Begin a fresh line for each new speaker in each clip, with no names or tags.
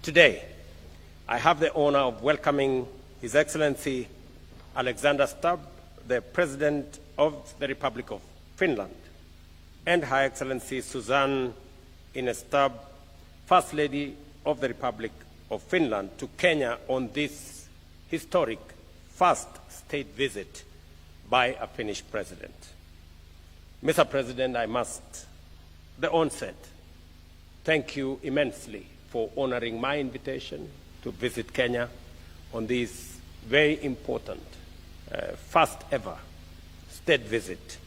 Today, I have the honor of welcoming His Excellency Alexander Stubb, the President of the Republic of Finland, and Her Excellency Susan Ines Stubb, First Lady of the Republic of Finland, to Kenya on this historic first state visit by a Finnish president. Mr. President, I must, at the onset, thank you immensely for honoring my invitation to visit Kenya on this very important first ever state visit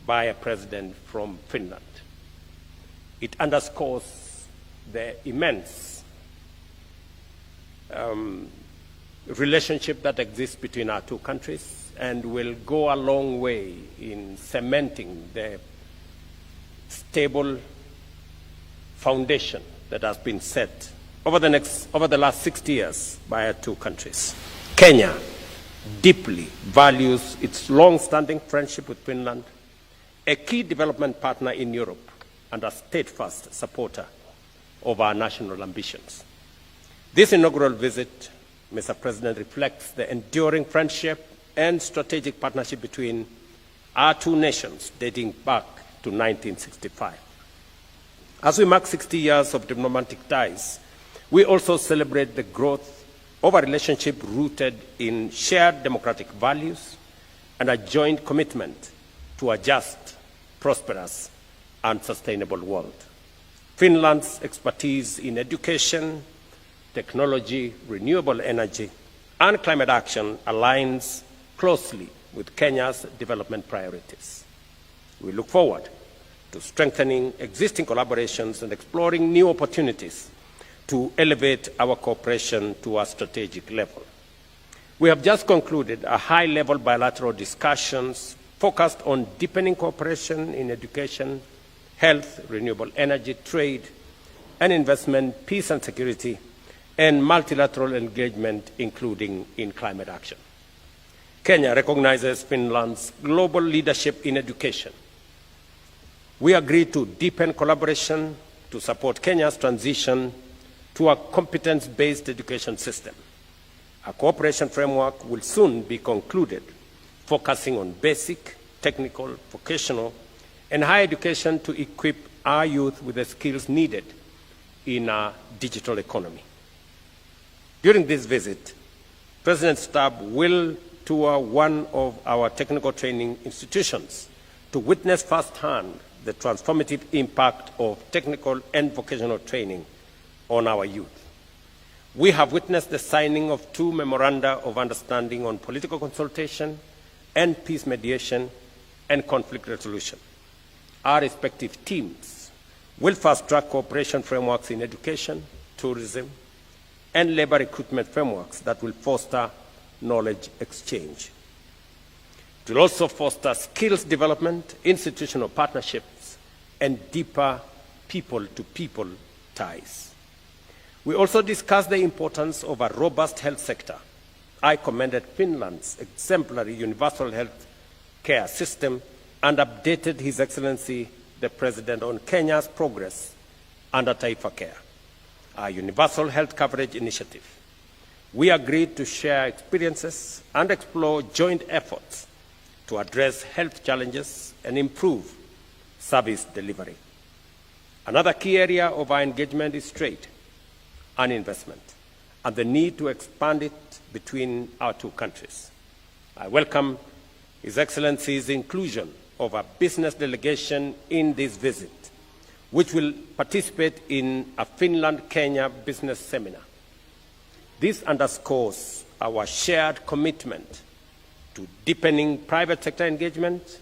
by a president from Finland. It underscores the immense relationship that exists between our two countries and will go a long way in cementing the stable foundation that has been set over the last 60 years by our two countries. Kenya deeply values its long-standing friendship with Finland, a key development partner in Europe and a steadfast supporter of our national ambitions. This inaugural visit, Mr. President, reflects the enduring friendship and strategic partnership between our two nations dating back to 1965. As we mark 60 years of diplomatic ties, we also celebrate the growth of a relationship rooted in shared democratic values and a joint commitment to a just, prosperous, and sustainable world. Finland's expertise in education, technology, renewable energy, and climate action aligns closely with Kenya's development priorities. We look forward to strengthening existing collaborations and exploring new opportunities to elevate our cooperation to a strategic level. We have just concluded a high-level bilateral discussions focused on deepening cooperation in education, health, renewable energy, trade, and investment, peace and security, and multilateral engagement, including in climate action. Kenya recognizes Finland's global leadership in education. We agreed to deepen collaboration to support Kenya's transition to a competence-based education system. A cooperation framework will soon be concluded, focusing on basic, technical, vocational, and higher education to equip our youth with the skills needed in a digital economy. During this visit, President Stubb will tour one of our technical training institutions to witness firsthand the transformative impact of technical and vocational training on our youth. We have witnessed the signing of 2 memoranda of understanding on political consultation and peace mediation and conflict resolution. Our respective teams will fast-track cooperation frameworks in education, tourism, and labor recruitment frameworks that will foster knowledge exchange. It will also foster skills development, institutional partnerships, and deeper people-to-people ties. We also discussed the importance of a robust health sector. I commended Finland's exemplary universal health care system and updated His Excellency the President on Kenya's progress under Taifa Care, our universal health coverage initiative. We agreed to share experiences and explore joint efforts to address health challenges and improve service delivery. Another key area of our engagement is trade and investment, and the need to expand it between our two countries. I welcome His Excellency's inclusion of a business delegation in this visit, which will participate in a Finland-Kenya business seminar. This underscores our shared commitment to deepening private sector engagement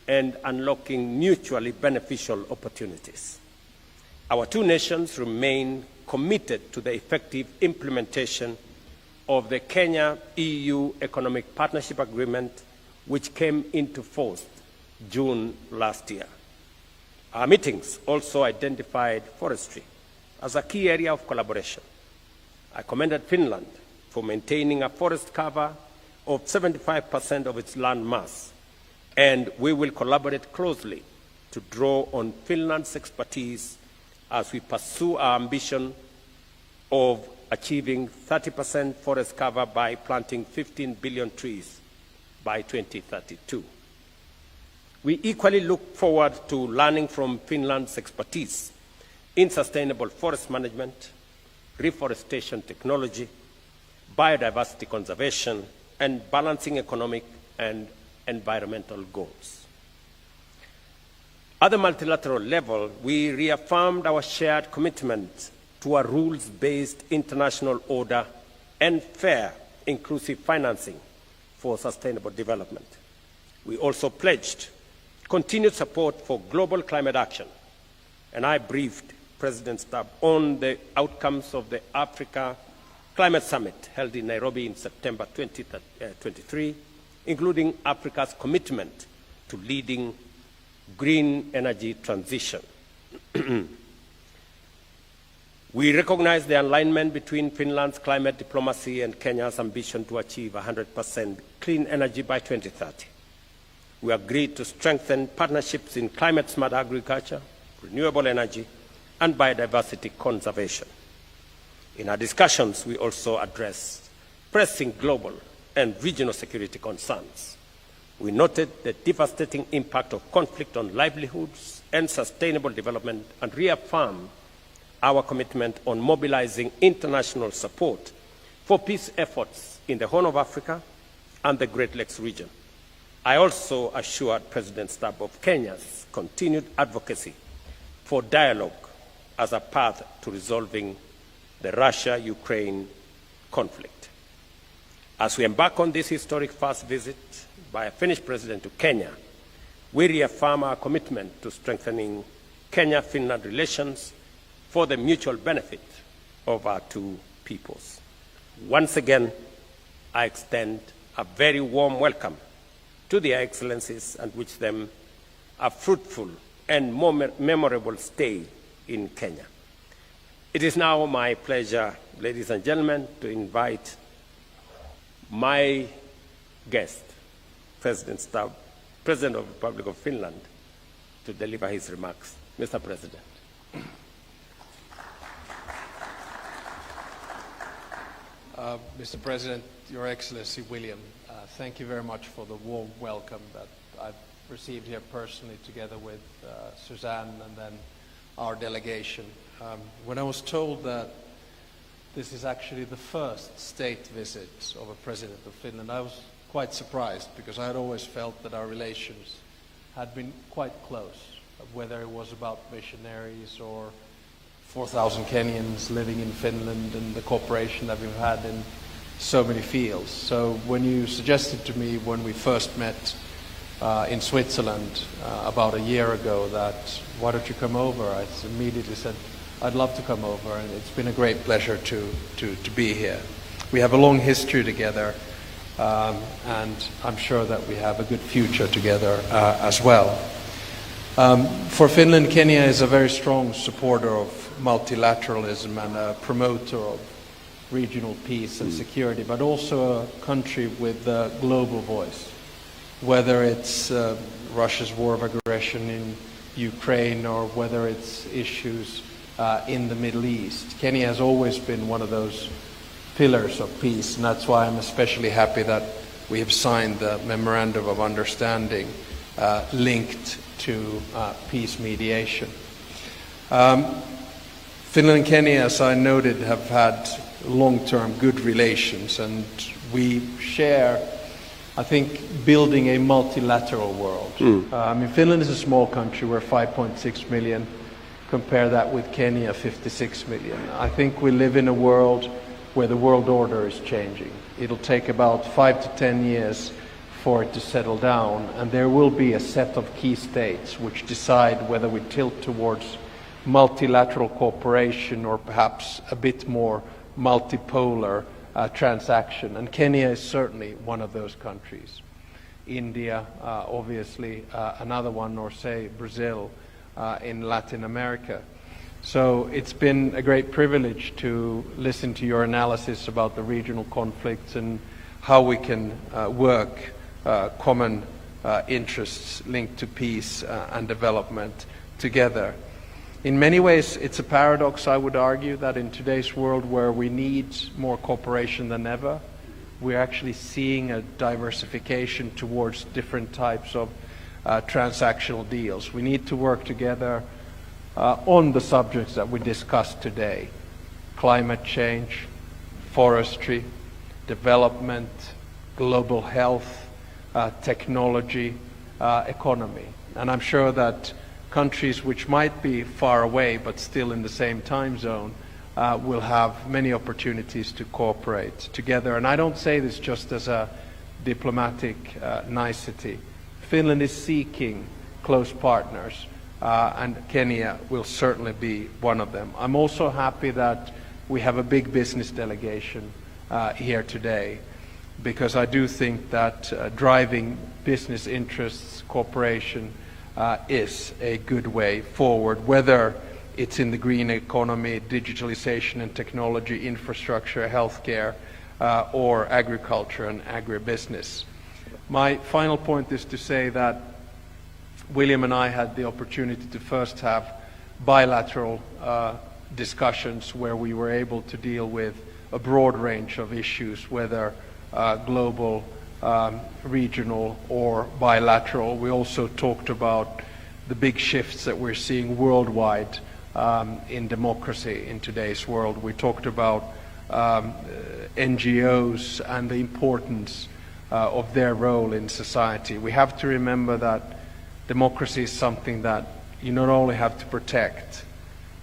and unlocking mutually beneficial opportunities. Our two nations remain committed to the effective implementation of the Kenya-EU Economic Partnership Agreement, which came into force June last year. Our meetings also identified forestry as a key area of collaboration. I commended Finland for maintaining a forest cover of 75% of its land mass, and we will collaborate closely to draw on Finland's expertise as we pursue our ambition of achieving 30% forest cover by planting 15 billion trees by 2032. We equally look forward to learning from Finland's expertise in sustainable forest management, reforestation technology, biodiversity conservation, and balancing economic and environmental goals. At the multilateral level, we reaffirmed our shared commitment to a rules-based international order and fair, inclusive financing for sustainable development. We also pledged continued support for global climate action, and I briefed President Stubb on the outcomes of the Africa Climate Summit held in Nairobi in September 2023, including Africa's commitment to leading green energy transition. We recognize the alignment between Finland's climate diplomacy and Kenya's ambition to achieve 100% clean energy by 2030. We agreed to strengthen partnerships in climate-smart agriculture, renewable energy, and biodiversity conservation. In our discussions, we also addressed pressing global and regional security concerns. We noted the devastating impact of conflict on livelihoods and sustainable development and reaffirmed our commitment on mobilizing international support for peace efforts in the Horn of Africa and the Great Lakes region. I also assured President Stubb of Kenya's continued advocacy for dialogue as a path to resolving the Russia-Ukraine conflict. As we embark on this historic first visit by a Finnish president to Kenya, we reaffirm our commitment to strengthening Kenya-Finland relations for the mutual benefit of our two peoples. Once again, I extend a very warm welcome to their excellencies and wish them a fruitful and memorable stay in Kenya. It is now my pleasure, ladies and gentlemen, to invite my guest, President Stubb, President of the Republic of Finland, to deliver his remarks. Mr. President.
Mr. President, Your Excellency William, thank you very much for the warm welcome that I've received here personally together with Suzanne and then our delegation. When I was told that this is actually the first state visit of a president of Finland, I was quite surprised because I had always felt that our relations had been quite close, whether it was about missionaries or 4,000 Kenyans living in Finland and the cooperation that we've had in so many fields. So when you suggested to me when we first met in Switzerland about a year ago that why don't you come over, I immediately said I'd love to come over, and it's been a great pleasure to be here. We have a long history together, and I'm sure that we have a good future together as well. For Finland, Kenya is a very strong supporter of multilateralism and a promoter of regional peace and security, but also a country with a global voice. Whether it's Russia's war of aggression in Ukraine or whether it's issues in the Middle East, Kenya has always been one of those pillars of peace, and that's why I'm especially happy that we have signed the Memorandum of Understanding linked to peace mediation. Finland and Kenya, as I noted, have had long-term good relations, and we share, I think, building a multilateral world. Finland is a small country. We're 5.6 million. Compare that with Kenya, 56 million. I think we live in a world where the world order is changing. It'll take about 5 to 10 years for it to settle down, and there will be a set of key states which decide whether we tilt towards multilateral cooperation or perhaps a bit more multipolar transaction. And Kenya is certainly one of those countries. India, obviously, another one, or say Brazil in Latin America. So it's been a great privilege to listen to your analysis about the regional conflicts and how we can work common interests linked to peace and development together. In many ways, it's a paradox, I would argue, that in today's world where we need more cooperation than ever, we're actually seeing a diversification towards different types of transactional deals. We need to work together on the subjects that we discussed today: climate change, forestry, development, global health, technology, economy. And I'm sure that countries which might be far away but still in the same time zone will have many opportunities to cooperate together. And I don't say this just as a diplomatic nicety. Finland is seeking close partners, and Kenya will certainly be one of them. I'm also happy that we have a big business delegation here today, because I do think that driving business interests, cooperation, is a good way forward, whether it's in the green economy, digitalization and technology, infrastructure, healthcare, or agriculture and agribusiness. My final point is to say that William and I had the opportunity to first have bilateral discussions where we were able to deal with a broad range of issues, whether global, regional, or bilateral. We also talked about the big shifts that we're seeing worldwide in democracy in today's world. We talked about NGOs and the importance of their role in society. We have to remember that democracy is something that you not only have to protect,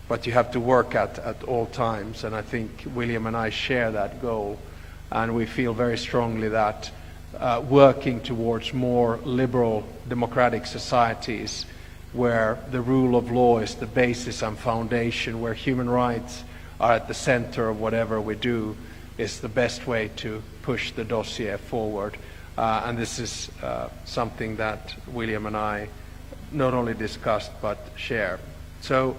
but you have to work at all times. And I think William and I share that goal. And we feel very strongly that working towards more liberal democratic societies where the rule of law is the basis and foundation, where human rights are at the center of whatever we do, is the best way to push the dossier forward. And this is something that William and I not only discussed but share. So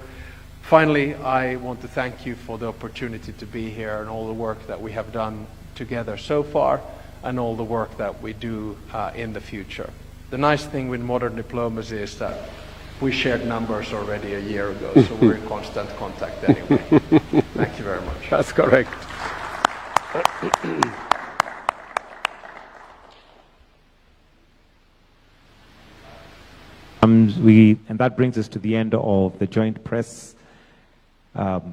finally, I want to thank you for the opportunity to be here and all the work that we have done together so far and all the work that we do in the future. The nice thing with modern diplomacy is that we shared numbers already a year ago, so we're in constant contact anyway. Thank you very much.
That's correct.
And that brings us to the end of the joint press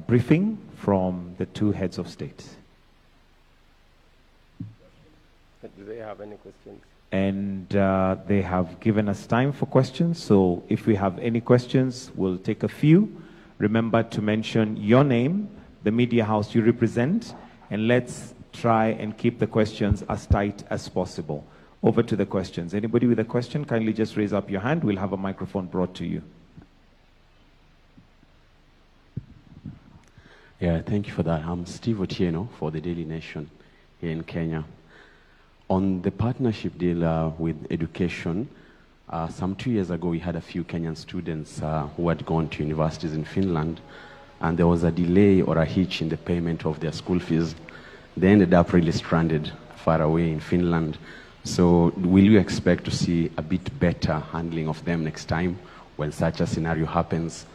briefing from the two heads of state.
Do they have any questions?
And they have given us time for questions. So if we have any questions, we'll take a few. Remember to mention your name, the media house you represent, and let's try and keep the questions as tight as possible. Over to the questions. Anybody with a question, kindly just raise up your hand. We'll have a microphone brought to you.
Yeah, thank you for that. I'm Steve Otieno for the Daily Nation here in Kenya. On the partnership deal with education, some 2 years ago we had a few Kenyan students who had gone to universities in Finland, and there was a delay or a hitch in the payment of their school fees. They ended up really stranded far away in Finland. So will you expect to see a bit better handling of them next time when such a scenario happens?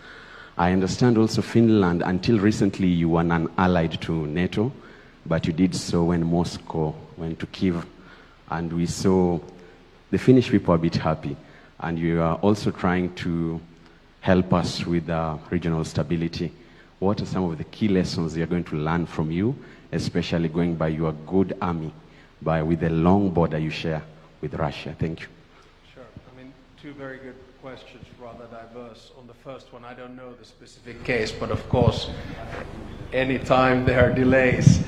I understand also Finland, until recently you were non-allied to NATO, but you did so when Moscow went to Kyiv. And we saw the Finnish people a bit happy. And you are also trying to help us with regional stability. What are some of the key lessons you're going to learn from you, especially going by your good army, with the long border you share with Russia? Thank you.
Sure. I mean, two very good questions, rather diverse. On the first one, I don't know the specific case, but of course, anytime there are delays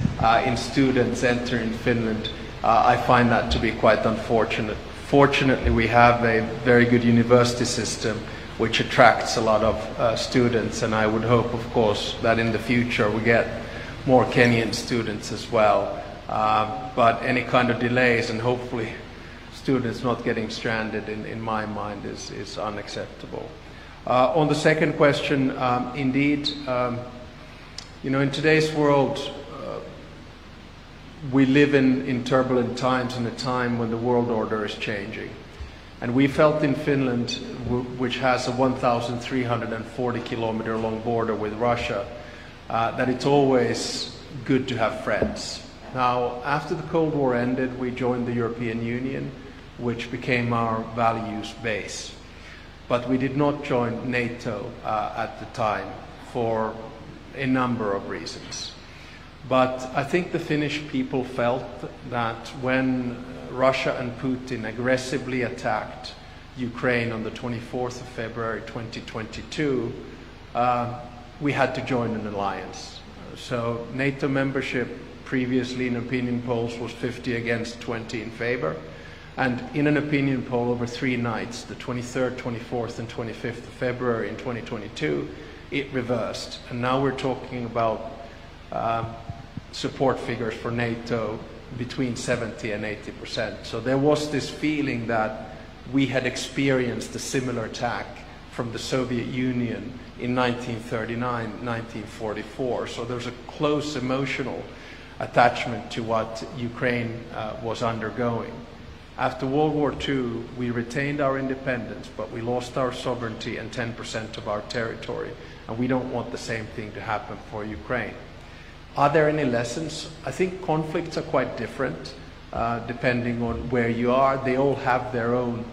in students entering Finland, I find that to be quite unfortunate. Fortunately, we have a very good university system which attracts a lot of students, and I would hope, of course, that in the future we get more Kenyan students as well. But any kind of delays and hopefully students not getting stranded in my mind is unacceptable. On the second question, indeed, in today's world, we live in turbulent times, in a time when the world order is changing. And we felt in Finland, which has a 1,340-kilometer long border with Russia, that it's always good to have friends. Now, after the Cold War ended, we joined the European Union, which became our values base. But we did not join NATO at the time for a number of reasons. But I think the Finnish people felt that when Russia and Putin aggressively attacked Ukraine on the 24th of February 2022, we had to join an alliance. So NATO membership previously in opinion polls was 50 against 20 in favor. And in an opinion poll over 3 nights, the 23rd, 24th, and 25th of February in 2022, it reversed. And now we're talking about support figures for NATO between 70 and 80%. So there was this feeling that we had experienced a similar attack from the Soviet Union in 1939, 1944. So there's a close emotional attachment to what Ukraine was undergoing. After World War II, we retained our independence, but we lost our sovereignty and 10% of our territory. And we don't want the same thing to happen for Ukraine. Are there any lessons? I think conflicts are quite different depending on where you are. They all have their own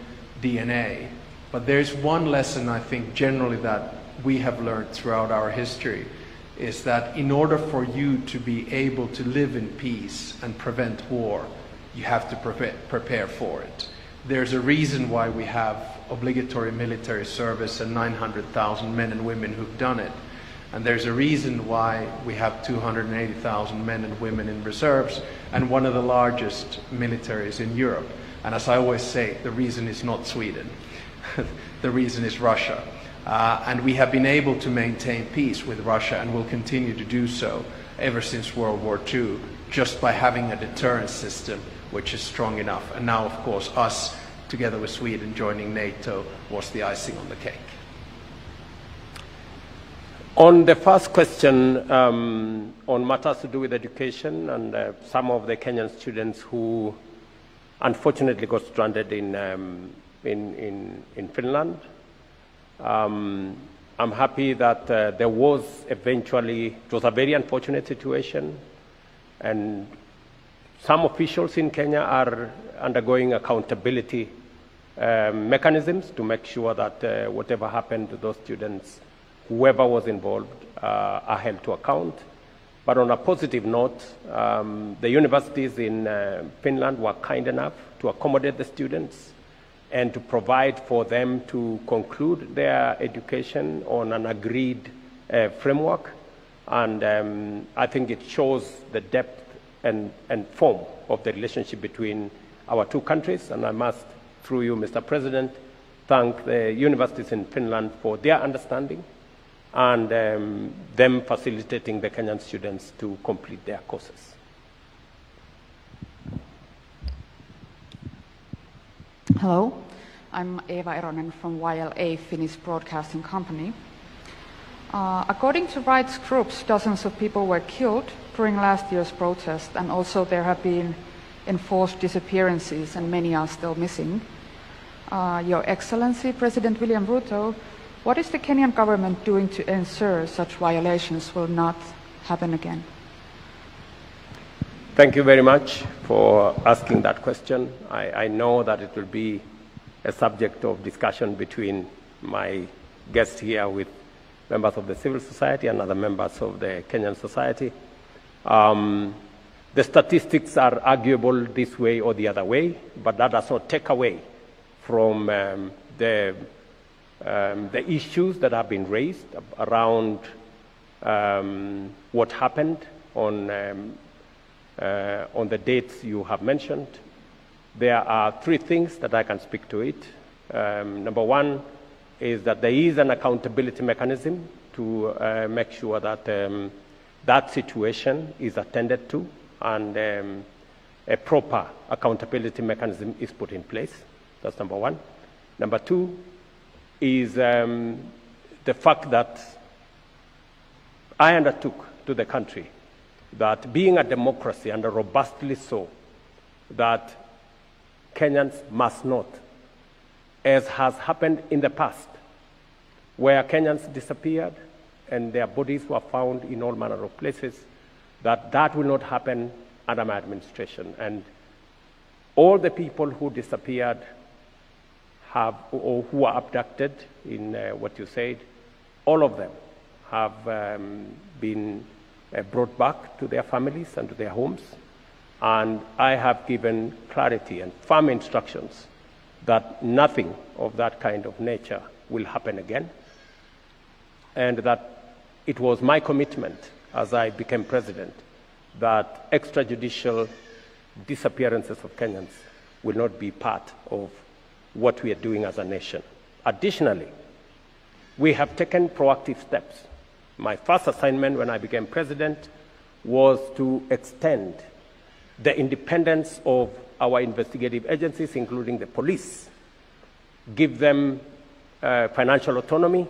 DNA. But there's one lesson I think generally that we have learned throughout our history is that in order for you to be able to live in peace and prevent war, you have to prepare for it. There's a reason why we have obligatory military service and 900,000 men and women who've done it. And there's a reason why we have 280,000 men and women in reserves and one of the largest militaries in Europe. And as I always say, the reason is not Sweden. The reason is Russia. And we have been able to maintain peace with Russia and will continue to do so ever since World War II, just by having a deterrence system which is strong enough. And now, of course, us, together with Sweden, joining NATO was the icing on the cake.
On the first question, on matters to do with education and some of the Kenyan students who unfortunately got stranded in Finland, I'm happy that there was eventually, it was a very unfortunate situation, and some officials in Kenya are undergoing accountability mechanisms to make sure that whatever happened to those students, whoever was involved, are held to account. But on a positive note, the universities in Finland were kind enough to accommodate the students and to provide for them to conclude their education on an agreed framework. And I think it shows the depth and form of the relationship between our two countries. And I must, through you, Mr. President, thank the universities in Finland for their understanding and them facilitating the Kenyan students to complete their courses.
Hello, I'm Eva Eronen from YLA Finnish Broadcasting Company. According to rights groups, dozens of people were killed during last year's protest, and also there have been enforced disappearances and many are still missing. Your Excellency, President William Ruto, what is the Kenyan government doing to ensure such violations will not happen again?
Thank you very much for asking that question. I know that it will be a subject of discussion between my guest here with members of the civil society and other members of the Kenyan society. The statistics are arguable this way or the other way, but that does not take away from the issues that have been raised around what happened on the dates you have mentioned. There are 3 things that I can speak to it. Number 1 is that there is an accountability mechanism to make sure that that situation is attended to and a proper accountability mechanism is put in place. That's number 1. Number 2 is the fact that I undertook to the country that being a democracy, and robustly so, that Kenyans must not as has happened in the past, where Kenyans disappeared and their bodies were found in all manner of places, that will not happen under my administration. And all the people who disappeared or who were abducted in what you said, all of them have been brought back to their families and to their homes. And I have given clarity and firm instructions that nothing of that kind of nature will happen again, and that it was my commitment as I became president that extrajudicial disappearances of Kenyans will not be part of what we are doing as a nation. Additionally, we have taken proactive steps. My first assignment when I became president was to extend the independence of our investigative agencies, including the police, give them financial autonomy,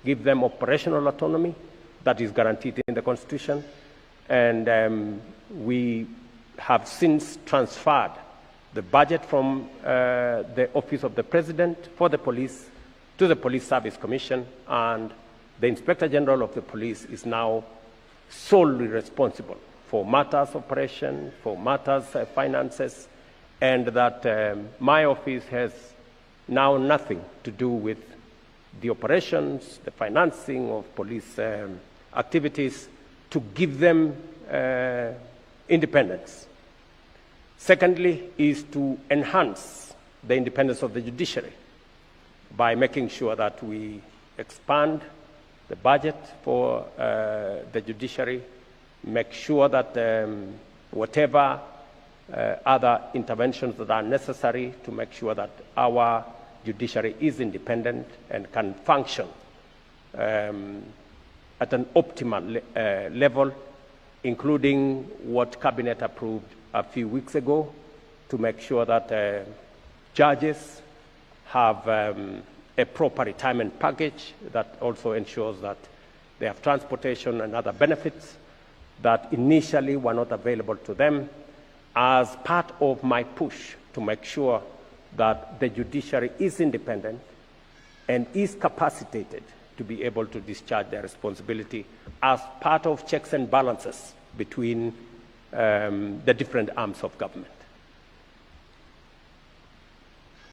give them operational autonomy that is guaranteed in the Constitution. And we have since transferred the budget from the Office of the President for the police to the Police Service Commission, and the Inspector General of the Police is now solely responsible for matters operation, for matters finances, and that my office has now nothing to do with the operations, the financing of police activities, to give them independence. Secondly is to enhance the independence of the judiciary by making sure that we expand the budget for the judiciary, make sure that whatever other interventions that are necessary to make sure that our judiciary is independent and can function at an optimal level, including what Cabinet approved a few weeks ago to make sure that judges have a proper retirement package that also ensures that they have transportation and other benefits that initially were not available to them, as part of my push to make sure that the judiciary is independent and is capacitated to be able to discharge their responsibility as part of checks and balances between the different arms of government.